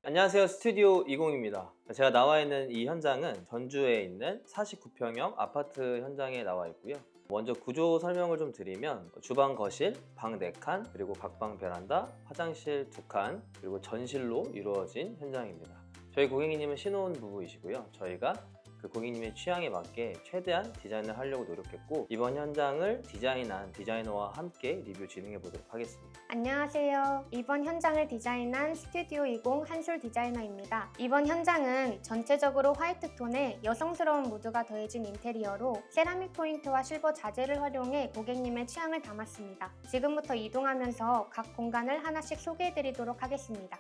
안녕하세요. 스튜디오 20입니다. 제가 나와 있는 이 현장은 전주에 있는 49평형 아파트 현장에 나와 있고요. 먼저 구조 설명을 좀 드리면 주방, 거실, 방 4칸, 그리고 각방 베란다, 화장실 2칸, 그리고 전실로 이루어진 현장입니다. 저희 고객님은 신혼 부부이시고요. 저희가 그 고객님의 취향에 맞게 최대한 디자인을 하려고 노력했고, 이번 현장을 디자인한 디자이너와 함께 리뷰 진행해 보도록 하겠습니다. 안녕하세요. 이번 현장을 디자인한 스튜디오 20 한솔 디자이너입니다. 이번 현장은 전체적으로 화이트 톤에 여성스러운 무드가 더해진 인테리어로 세라믹 포인트와 실버 자재를 활용해 고객님의 취향을 담았습니다. 지금부터 이동하면서 각 공간을 하나씩 소개해 드리도록 하겠습니다.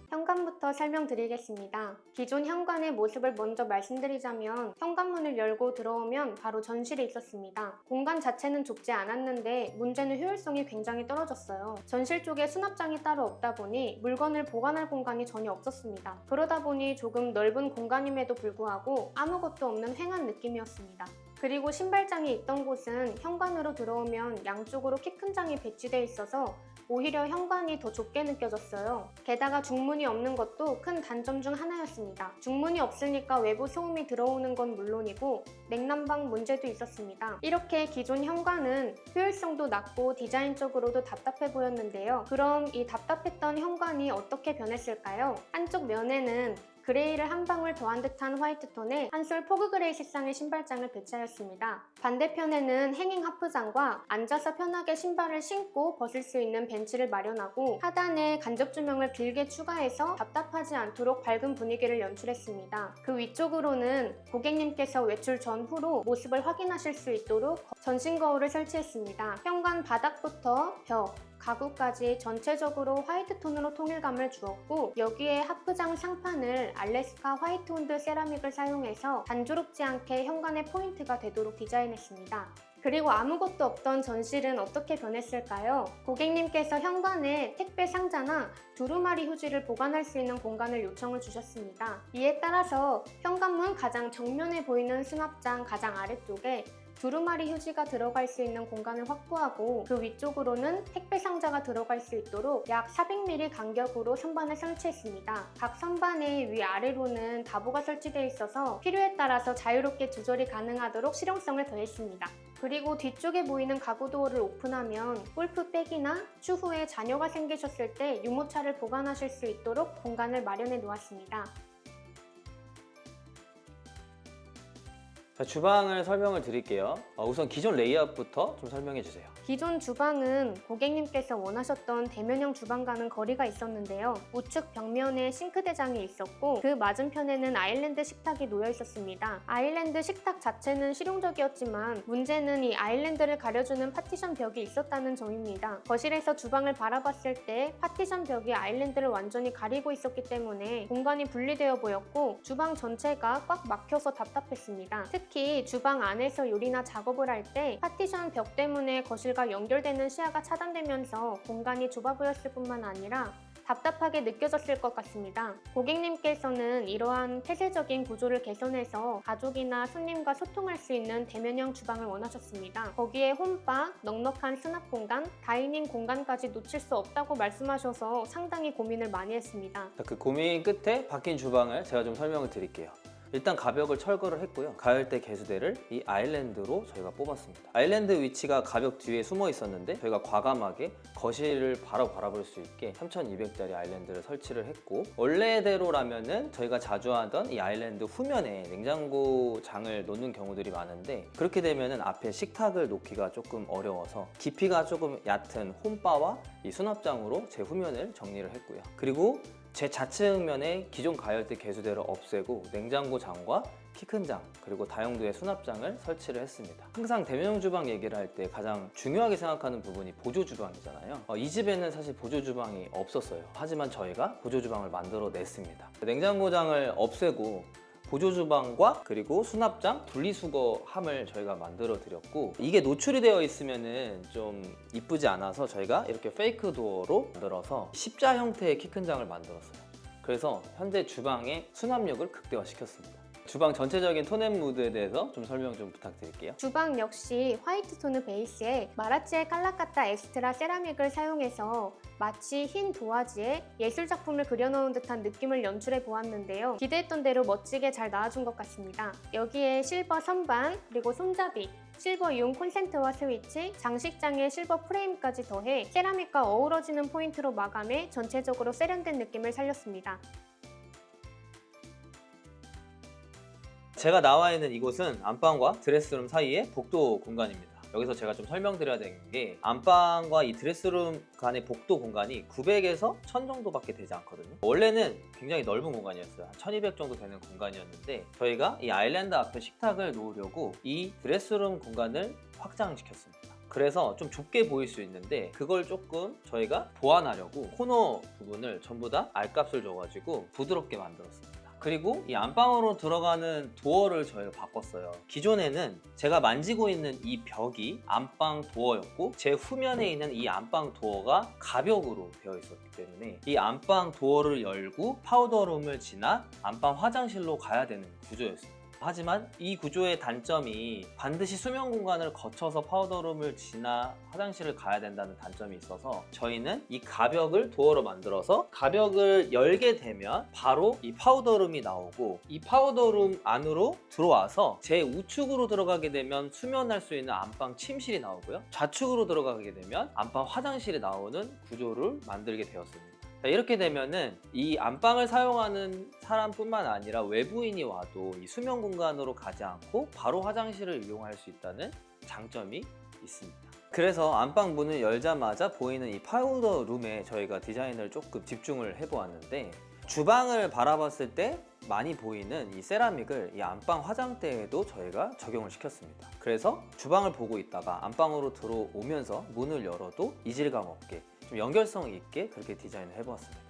현관부터 설명드리겠습니다. 기존 현관의 모습을 먼저 말씀드리자면 현관문을 열고 들어오면 바로 전실이 있었습니다. 공간 자체는 좁지 않았는데 문제는 효율성이 굉장히 떨어졌어요. 전실 쪽에 수납장이 따로 없다 보니 물건을 보관할 공간이 전혀 없었습니다. 그러다 보니 조금 넓은 공간임에도 불구하고 아무것도 없는 휑한 느낌이었습니다. 그리고 신발장이 있던 곳은 현관으로 들어오면 양쪽으로 키 큰 장이 배치되어 있어서 오히려 현관이 더 좁게 느껴졌어요. 게다가 중문이 없는 것도 큰 단점 중 하나였습니다. 중문이 없으니까 외부 소음이 들어오는 건 물론이고 냉난방 문제도 있었습니다. 이렇게 기존 현관은 효율성도 낮고 디자인적으로도 답답해 보였는데요. 그럼 이 답답했던 현관이 어떻게 변했을까요? 한쪽 면에는 그레이를 한 방울 더한 듯한 화이트톤에 한솔 포그그레이 색상의 신발장을 배치하였습니다. 반대편에는 행잉 하프장과 앉아서 편하게 신발을 신고 벗을 수 있는 벤치를 마련하고 하단에 간접 조명을 길게 추가해서 답답하지 않도록 밝은 분위기를 연출했습니다. 그 위쪽으로는 고객님께서 외출 전후로 모습을 확인하실 수 있도록 전신 거울을 설치했습니다. 현관 바닥부터 벽, 가구까지 전체적으로 화이트톤으로 통일감을 주었고, 여기에 하프장 상판을 알래스카 화이트온드 세라믹을 사용해서 단조롭지 않게 현관의 포인트가 되도록 디자인했습니다. 그리고 아무것도 없던 전실은 어떻게 변했을까요? 고객님께서 현관에 택배 상자나 두루마리 휴지를 보관할 수 있는 공간을 요청을 주셨습니다. 이에 따라서 현관문 가장 정면에 보이는 수납장 가장 아래쪽에 두루마리 휴지가 들어갈 수 있는 공간을 확보하고 그 위쪽으로는 택배 상자가 들어갈 수 있도록 약 400mm 간격으로 선반을 설치했습니다. 각 선반의 위아래로는 다보가 설치되어 있어서 필요에 따라서 자유롭게 조절이 가능하도록 실용성을 더했습니다. 그리고 뒤쪽에 보이는 가구 도어를 오픈하면 골프백이나 추후에 자녀가 생기셨을 때 유모차를 보관하실 수 있도록 공간을 마련해 놓았습니다. 자, 주방을 설명을 드릴게요. 우선 기존 레이아웃부터 좀 설명해 주세요. 기존 주방은 고객님께서 원하셨던 대면형 주방과는 거리가 있었는데요. 우측 벽면에 싱크대장이 있었고 그 맞은편에는 아일랜드 식탁이 놓여 있었습니다. 아일랜드 식탁 자체는 실용적이었지만 문제는 이 아일랜드를 가려주는 파티션 벽이 있었다는 점입니다. 거실에서 주방을 바라봤을 때 파티션 벽이 아일랜드를 완전히 가리고 있었기 때문에 공간이 분리되어 보였고 주방 전체가 꽉 막혀서 답답했습니다. 특히 주방 안에서 요리나 작업을 할 때 파티션 벽 때문에 거실과 연결되는 시야가 차단되면서 공간이 좁아 보였을 뿐만 아니라 답답하게 느껴졌을 것 같습니다. 고객님께서는 이러한 폐쇄적인 구조를 개선해서 가족이나 손님과 소통할 수 있는 대면형 주방을 원하셨습니다. 거기에 홈바, 넉넉한 수납 공간, 다이닝 공간까지 놓칠 수 없다고 말씀하셔서 상당히 고민을 많이 했습니다. 자, 그 고민 끝에 바뀐 주방을 제가 좀 설명을 드릴게요. 일단 가벽을 철거를 했고요. 가열대 개수대를 이 아일랜드로 저희가 뽑았습니다. 아일랜드 위치가 가벽 뒤에 숨어 있었는데 저희가 과감하게 거실을 바로 바라볼 수 있게 3200짜리 아일랜드를 설치를 했고, 원래대로라면은 저희가 자주 하던 이 아일랜드 후면에 냉장고 장을 놓는 경우들이 많은데 그렇게 되면은 앞에 식탁을 놓기가 조금 어려워서 깊이가 조금 얕은 홈바와 이 수납장으로 제 후면을 정리를 했고요. 그리고 제 좌측면에 기존 가열대 개수대를 없애고 냉장고 장과 키 큰 장, 그리고 다용도의 수납장을 설치를 했습니다. 항상 대면형 주방 얘기를 할 때 가장 중요하게 생각하는 부분이 보조 주방이잖아요. 이 집에는 사실 보조 주방이 없었어요. 하지만 저희가 보조 주방을 만들어 냈습니다. 냉장고장을 없애고 보조주방과 그리고 수납장, 분리수거함을 저희가 만들어 드렸고, 이게 노출이 되어 있으면은 좀 이쁘지 않아서 저희가 이렇게 페이크 도어로 만들어서 십자 형태의 키 큰 장을 만들었어요. 그래서 현재 주방의 수납력을 극대화시켰습니다. 주방 전체적인 톤앤 무드에 대해서 좀 설명 좀 부탁드릴게요. 주방 역시 화이트 톤을 베이스에 마라치의 깔라카타 엑스트라 세라믹을 사용해서 마치 흰 도화지에 예술 작품을 그려놓은 듯한 느낌을 연출해 보았는데요. 기대했던 대로 멋지게 잘 나와준 것 같습니다. 여기에 실버 선반, 그리고 손잡이, 실버 이온 콘센트와 스위치, 장식장에 실버 프레임까지 더해 세라믹과 어우러지는 포인트로 마감해 전체적으로 세련된 느낌을 살렸습니다. 제가 나와 있는 이곳은 안방과 드레스룸 사이의 복도 공간입니다. 여기서 제가 좀 설명드려야 되는 게 안방과 이 드레스룸 간의 복도 공간이 900에서 1000 정도밖에 되지 않거든요. 원래는 굉장히 넓은 공간이었어요. 한 1200 정도 되는 공간이었는데 저희가 이 아일랜드 앞에 식탁을 놓으려고 이 드레스룸 공간을 확장시켰습니다. 그래서 좀 좁게 보일 수 있는데 그걸 조금 저희가 보완하려고 코너 부분을 전부 다 알값을 줘가지고 부드럽게 만들었습니다. 그리고 이 안방으로 들어가는 도어를 저희가 바꿨어요. 기존에는 제가 만지고 있는 이 벽이 안방 도어였고 제 후면에 있는 이 안방 도어가 가벽으로 되어 있었기 때문에 이 안방 도어를 열고 파우더룸을 지나 안방 화장실로 가야 되는 구조였습니다. 하지만 이 구조의 단점이 반드시 수면 공간을 거쳐서 파우더룸을 지나 화장실을 가야 된다는 단점이 있어서 저희는 이 가벽을 도어로 만들어서 가벽을 열게 되면 바로 이 파우더룸이 나오고 이 파우더룸 안으로 들어와서 제 우측으로 들어가게 되면 수면할 수 있는 안방 침실이 나오고요. 좌측으로 들어가게 되면 안방 화장실이 나오는 구조를 만들게 되었습니다. 이렇게 되면은 이 안방을 사용하는 사람뿐만 아니라 외부인이 와도 이 수면 공간으로 가지 않고 바로 화장실을 이용할 수 있다는 장점이 있습니다. 그래서 안방 문을 열자마자 보이는 이 파우더 룸에 저희가 디자인을 조금 집중을 해보았는데 주방을 바라봤을 때 많이 보이는 이 세라믹을 이 안방 화장대에도 저희가 적용을 시켰습니다. 그래서 주방을 보고 있다가 안방으로 들어오면서 문을 열어도 이질감 없게 좀 연결성 있게 그렇게 디자인을 해보았습니다.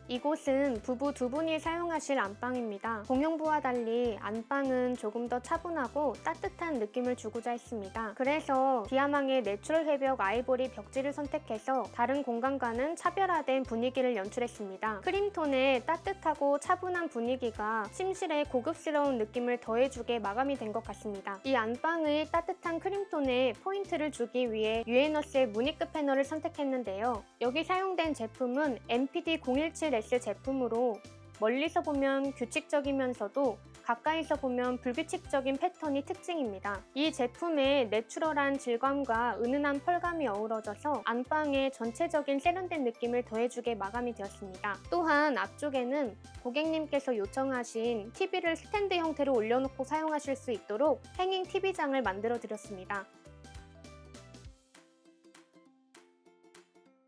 이곳은 부부 두 분이 사용하실 안방입니다. 공용부와 달리 안방은 조금 더 차분하고 따뜻한 느낌을 주고자 했습니다. 그래서 디아망의 내추럴 회벽 아이보리 벽지를 선택해서 다른 공간과는 차별화된 분위기를 연출했습니다. 크림톤의 따뜻하고 차분한 분위기가 침실에 고급스러운 느낌을 더해주게 마감이 된 것 같습니다. 이 안방의 따뜻한 크림톤에 포인트를 주기 위해 유에너스의 무늬급 패널을 선택했는데요. 여기 사용된 제품은 MPD017 S 제품으로 멀리서 보면 규칙적이면서도 가까이서 보면 불규칙적인 패턴이 특징입니다. 이 제품의 내추럴한 질감과 은은한 펄감이 어우러져서 안방에 전체적인 세련된 느낌을 더해주게 마감이 되었습니다. 또한 앞쪽에는 고객님께서 요청하신 TV를 스탠드 형태로 올려놓고 사용하실 수 있도록 행잉 TV장을 만들어 드렸습니다.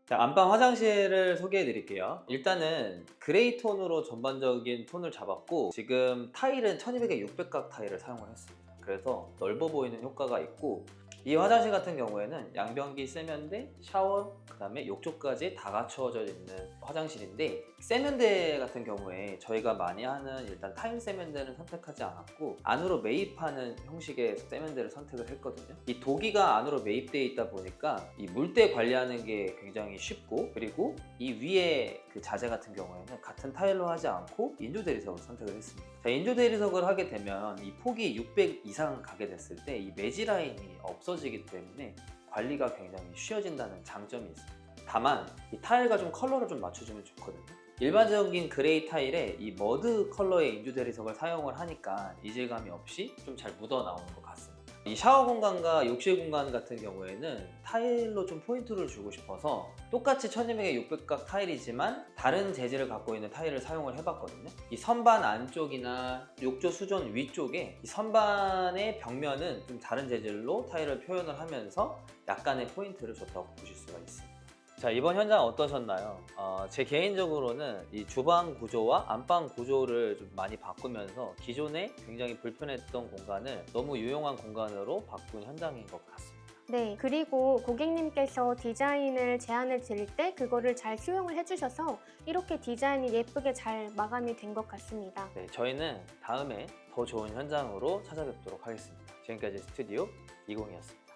자, 안방 화장실을 소개해 드릴게요. 일단은 그레이 톤으로 전반적인 톤을 잡았고 지금 타일은 1200에 600각 타일을 사용을 했습니다. 그래서 넓어 보이는 효과가 있고 이 화장실 같은 경우에는 양변기, 세면대, 샤워, 그 다음에 욕조까지 다 갖추어져 있는 화장실인데 세면대 같은 경우에 저희가 많이 하는 일단 타일 세면대는 선택하지 않았고 안으로 매입하는 형식의 세면대를 선택을 했거든요. 이 도기가 안으로 매입되어 있다 보니까 이 물때 관리하는 게 굉장히 쉽고 그리고 이 위에 그 자재 같은 경우에는 같은 타일로 하지 않고 인조 대리석을 선택을 했습니다. 자, 인조 대리석을 하게 되면 이 폭이 600 이상 가게 됐을 때 이 매지 라인이 없어지기 때문에 관리가 굉장히 쉬워진다는 장점이 있습니다. 다만 이 타일과 좀 컬러를 좀 맞춰주면 좋거든요. 일반적인 그레이 타일에 이 머드 컬러의 인조 대리석을 사용을 하니까 이질감이 없이 좀 잘 묻어 나오는 것 같습니다. 이 샤워 공간과 욕실 공간 같은 경우에는 타일로 좀 포인트를 주고 싶어서 똑같이 1200에 600각 타일이지만 다른 재질을 갖고 있는 타일을 사용을 해봤거든요. 이 선반 안쪽이나 욕조 수전 위쪽에 이 선반의 벽면은 좀 다른 재질로 타일을 표현을 하면서 약간의 포인트를 줬다고 보실 수가 있습니다. 자, 이번 현장 어떠셨나요? 제 개인적으로는 이 주방 구조와 안방 구조를 좀 많이 바꾸면서 기존에 굉장히 불편했던 공간을 너무 유용한 공간으로 바꾼 현장인 것 같습니다. 네, 그리고 고객님께서 디자인을 제안을 드릴 때 그거를 잘 수용을 해주셔서 이렇게 디자인이 예쁘게 잘 마감이 된 것 같습니다. 네, 저희는 다음에 더 좋은 현장으로 찾아뵙도록 하겠습니다. 지금까지 스튜디오 20이었습니다.